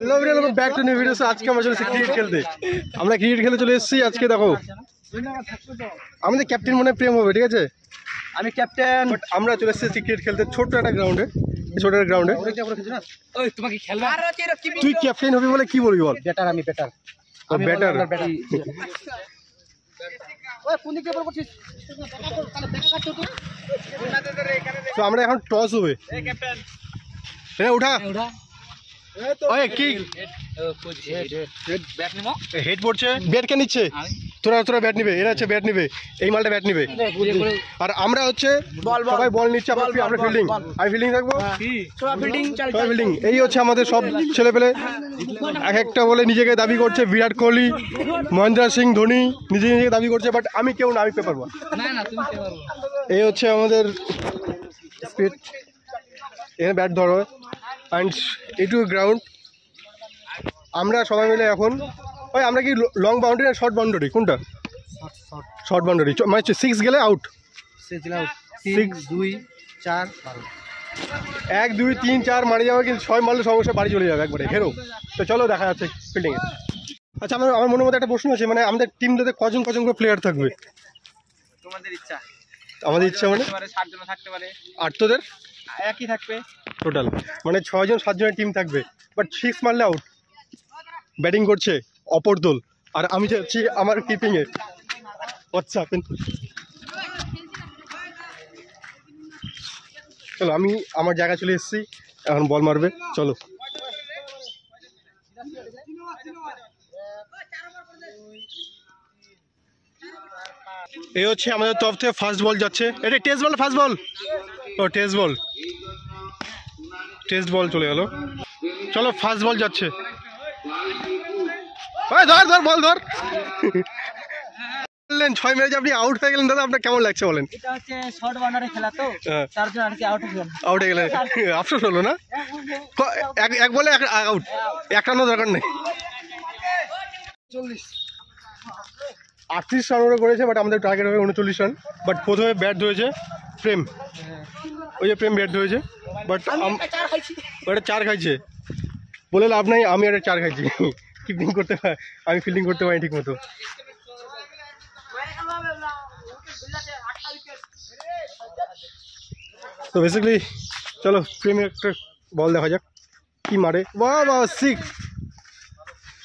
Hello welcome back to new video. आज के আমরা চলেছি ক্রিকেট খেলতে। আমরা ক্রিকেট খেলতে চলে এসেছি। আজকে দেখো আমাদের ক্যাপ্টেন মনে প্রেম হবে, ঠিক আছে? আমি ক্যাপ্টেন। বাট আমরা চলে এসেছি ক্রিকেট খেলতে ছোট্ট একটা গ্রাউন্ডে। ছোট একটা গ্রাউন্ডে ওই তোমাকে খেলবা। তুই ক্যাপ্টেন হবি বলে কি বলবি বল? ব্যাটার আমি ব্যাটার। আমি ব্যাটার। ওই কোন দিকে বল করছিস? তাহলে ব্যাটা কাটছো তুই। তো আমরা এখন টস হবে। এই ক্যাপ্টেন এ উঠা উঠা। ওই কি ব্যাট নিমো। হেড পড়ছে। ব্যাট কে নিচ্ছে? তোরা ব্যাট নিবে। এরা হচ্ছে ব্যাট নিবে। এই মালটা ব্যাট নিবে। আর আমরা হচ্ছে সবাই বল নিচ্ছে। আমরা ফিল্ডিং। আমি ফিল্ডিং থাকবো। সবাই ফিল্ডিং চাল। সবাই ফিল্ডিং। এই হচ্ছে আমাদের সব ছেলেপেলে। এক একটা বলে নিজেকে দাবি করছে। বিরাট কোহলি, মহেন্দ্র সিং ধোনি নিজেকে দাবি করছে। বাট আমি কেউ না, আমি পেপার বল। না না তুমি কে পারবো। এই হচ্ছে আমাদের স্পিড। এখানে ব্যাট ধরো অ্যান্ড এইটুকু গ্রাউন্ড। আমরা সবাই মিলে এখন ওই আমরা কি লং বাউন্ডারি আর শর্ট বাউন্ডারি কোনটা? Short boundary. মানে 6 গেলে আউট। 6 2 4 1 2 3 4 মারি যাবে, কিন্তু 6 মারলে সমস্যা, বাড়ি চলে যাবে একবারে হেরো। তো চলো দেখা যাচ্ছে ফিল্ডিংয়ে। আচ্ছা আমার মনের মধ্যে একটা প্রশ্ন আছে, মানে আমাদের টিমটাতে কজন করে প্লেয়ার থাকবে? তোমাদের ইচ্ছা। আমাদের ইচ্ছা মানে 7 জন থাকতে পারে। 8 তোদের একই থাকবে টোটাল, মানে 6 জন 7 জনের টিম থাকবে। বাট 6 মারলে আউট। ব্যাটিং করছে অপর দল আর আমি যাচ্ছি আমার কিপিংয়ে। আচ্ছা চলো আমি আমার জায়গায় চলে এসেছি, এখন বল মারবে। চলো এই হচ্ছে আমাদের তরফ থেকে ফার্স্ট বল যাচ্ছে। এটা টেস্ট বল, ফার্স্ট বল। ও টেস্ট বল চলে গেল। চলো ফার্স্ট বল যাচ্ছে। ধর বল ধর। 6 মেরে আপনি আউট হয়ে গেলেন দাদা, আপনার কেমন লাগছে বলেন? এটা হচ্ছে শর্ট বাউন্ডারি খেলা তো, তার জন্য আর কি আউট হয়ে গেল। আউট হয়ে গেলেন, আফসোস হলো না? এক বলে আউট, একান্ন দরকার নেই। 38 রান ওরা করেছে, বাট আমাদের টার্গেট হবে 39 রান। বাট প্রথমে ব্যাট ধরেছে প্রেম। ওই যে প্রেম ব্যাট ধরেছে, বাট ওটা 4 খাইছে বলে লাভ নাই। আমি একটা 4 খাইছি। কিপিং করতে পারি, আমি ফিল্ডিং করতে পারি ঠিক মতো। তো বেসিক্যালি চলো প্রেমে একটা বল দেখা যাক কি মারে। বাহ 6,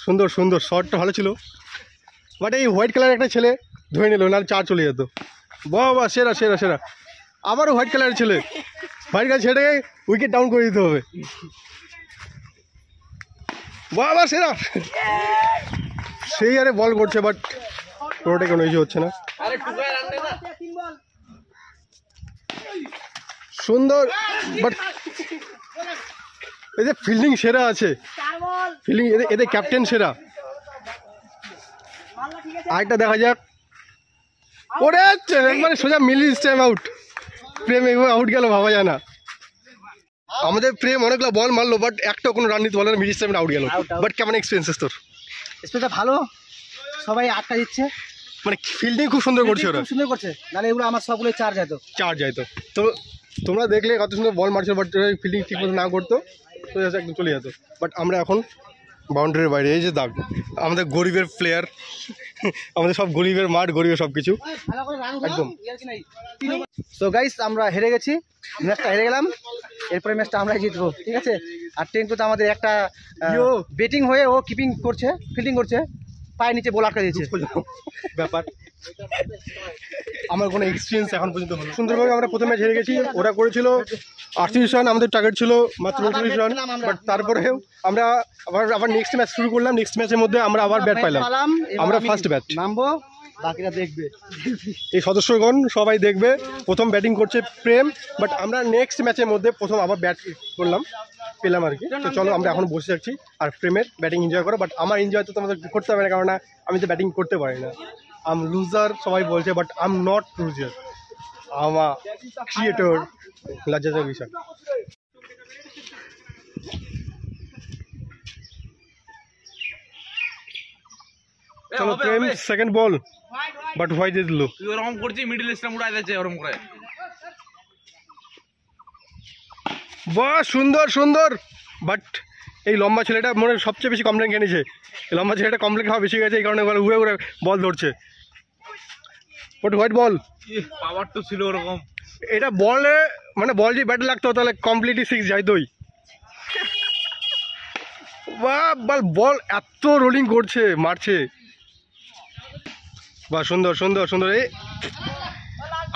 সুন্দর শটটা ভালো ছিল। বাট এই হোয়াইট কালারের একটা ছেলে ধরে নিল, নাহলে 4 চলে যেত। বাহ সেরা। আবারও হোয়াইট কালারের ছেলে, হোয়াইট কালার ছেলেটাকে উইকেট ডাউন করে দিতে হবে। বাহ সেরা। সেই আরে বল করছে, বাট কোনোটাই কোনো ইস্যু হচ্ছে না। সুন্দর, বাট এই যে ফিল্ডিং সেরা আছে, ফিল্ডিং এদের ক্যাপ্টেন সেরা। আরেকটা দেখা যাক। ওরে একবারে সোজা মিলিস টাইম আউট। প্রেম এইভাবে আউট গেল, ভাবা যায় না। আমাদের প্রেম অনেকগুলো বল মারলো, বাট একটা কোনো রান নিতে পারলো না, মিডিল টাইমে আউট গেল। বাট কেমন এক্সপিরিয়েন্স তোর? স্পেসটা ভালো, সবাই আটকা দিচ্ছে, মানে ফিল্ডিং খুব সুন্দর করছে ওরা। সুন্দর করছে, নাহলে এগুলো আমার সবগুলো চার্জ যেত। তো তোমরা দেখলে কত সুন্দর বল মারছো, বাট ফিল্ডিং ঠিক মতো না করতো তো একদম চলে যেত। বাট আমরা এখন বাউন্ডারির বাইরে, এই যে দাগ, আমাদের গরিবের প্লেয়ার, আমাদের সব গরিবের মাঠ, গরিবের সব কিছু একদম। সো গাইস আমরা হেরে গেছি, ম্যাচটা হেরে গেলাম। এরপরে ম্যাচটা আমরাই জিতবো, ঠিক আছে? আর টেঙ্কু তো আমাদের একটা ব্যাটিং হয়ে ও কিপিং করছে, ফিল্ডিং করছে, পায়ের নিচে বল আটকা দিয়েছে। ব্যাপার আমার কোনো এক্সপিরিয়েন্স এখন পর্যন্ত হলো। সুন্দরভাবে আমরা প্রথমে ম্যাচ হেরে গেছি। ওরা করেছিল 38 রান, আমাদের টার্গেট ছিল মাত্র 39 রান। বাট তারপরেও আমরা আবার নেক্সট ম্যাচ শুরু করলাম। নেক্সট ম্যাচের মধ্যে আমরা আবার ব্যাট পাইলাম, আমরা ফার্স্ট ব্যাট নামবো, বাকিরা দেখবে। এই সদস্যগণ সবাই দেখবে। প্রথম ব্যাটিং করছে প্রেম, বাট আমরা নেক্সট ম্যাচের মধ্যে প্রথম আবার ব্যাট পেলাম আর কি। তো চলো আমরা এখন বসে যাচ্ছি আর প্রেমের ব্যাটিং এনজয় করো। বাট আমার এনজয় তো তোমাদের করতে হবে না, কারণ আমি তো ব্যাটিং করতে পারি না। আম লুজার সবাই বলছে, বাট আম নট লুজার, আমা ক্রিয়েটর। লজ্জাজনক বিষয়। চলো প্রেম সেকেন্ড বল, বাট হোয়াইট দিয়ে দিল। তুই ওরকম করছিস, মিডল স্টাম্প উড়াই দিচ্ছে ওরকম করে। বাহ সুন্দর সুন্দর, বাট এই লম্বা ছেলেটা মনে হয় সবচেয়ে বেশি কমপ্লেন খেয়ে নিয়েছে। এই লম্বা ছেলেটা কমপ্লেন খাওয়া বেশি গেছে, এই কারণে উড়ে উড়ে বল ধরছে। ওটা হোয়াইট বল, পাওয়ার তো ছিল ওরকম। এটা বলে মানে বল যে ব্যাটে লাগতো তাহলে কমপ্লিটলি 6 যায় দই। বাহ, বল এত রোলিং করছে, মারছে। বাহ, সুন্দর সুন্দর সুন্দর। এই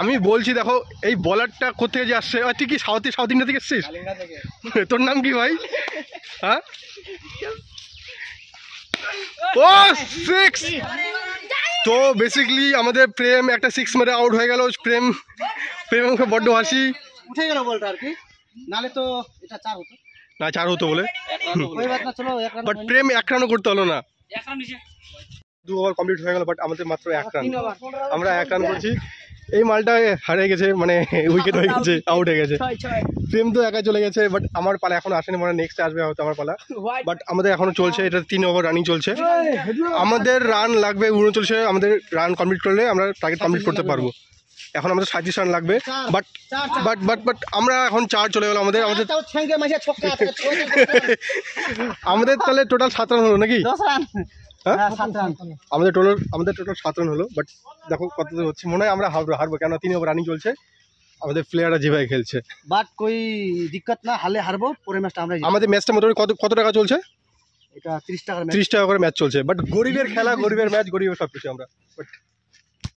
আমি বলছি দেখো এই বলারটা কোথায় যে আসছে। তুই কি সাউথ ইন্ডিয়া থেকে এসছিস? তোর নাম কি ভাই? হ্যাঁ, ও 6। তো বেসিক্যালি আমাদের প্রেম একটা 6 মেরে আউট হয়ে গেল। প্রেম আমাকে বড্ড হাসি। উঠে গেল বলটা আর কি, নালে তো এটা 4 হতো না, 4 হতো বলে, ওই বাত না। চলো এক রান বাট প্রেম 1 রানও করতে হলো না। 2 ওভার কমপ্লিট হয়ে গেল, বাট আমাদের মাত্র 1 রান। আমরা 1 রান করছি। এই মালটা হারিয়ে গেছে, মানে উইকেট হয়ে গেছে, আউট হয়ে গেছে। প্রেম তো একা চলে গেছে, বাট আমার পালা এখনো আসেনি, মানে নেক্সট আসবে হয়তো আমার পালা। বাট আমাদের এখনো চলছে, এটা 3 ওভার রানিং চলছে। আমাদের রান লাগবে 39, আমাদের রান কমপ্লিট করলে আমরা টার্গেট কমপ্লিট করতে পারবো। এখন আমাদের 37 রান লাগবে, বাট বাট বাট বাট আমরা এখন 4 চলে গেল। আমাদের তাও ছেঙ্গে মাঝে ছক্কা আমাদের তাহলে টোটাল 7 রান হলো নাকি? 10 রান। হ্যাঁ, হ্যাঁ 7 রান। আমাদের টোটাল 7 রান হলো। বাট দেখো কত দূর হচ্ছে, মনে হয় আমরা হারবো, কেন 3 ওভার রানিং চলছে। আমাদের প্লেয়াররা যেভাবে খেলছে, বাট কোই দিক্কত না, হারলে হারবো, পরের ম্যাচটা আমরা জিতবো। আমাদের ম্যাচটা মোটামুটি কত টাকা চলছে? এটা 30 টাকার ম্যাচ। 30 টাকা করে ম্যাচ চলছে। বাট গরিবের খেলা, গরিবের ম্যাচ, গরিবের সব কিছু আমরা। বাট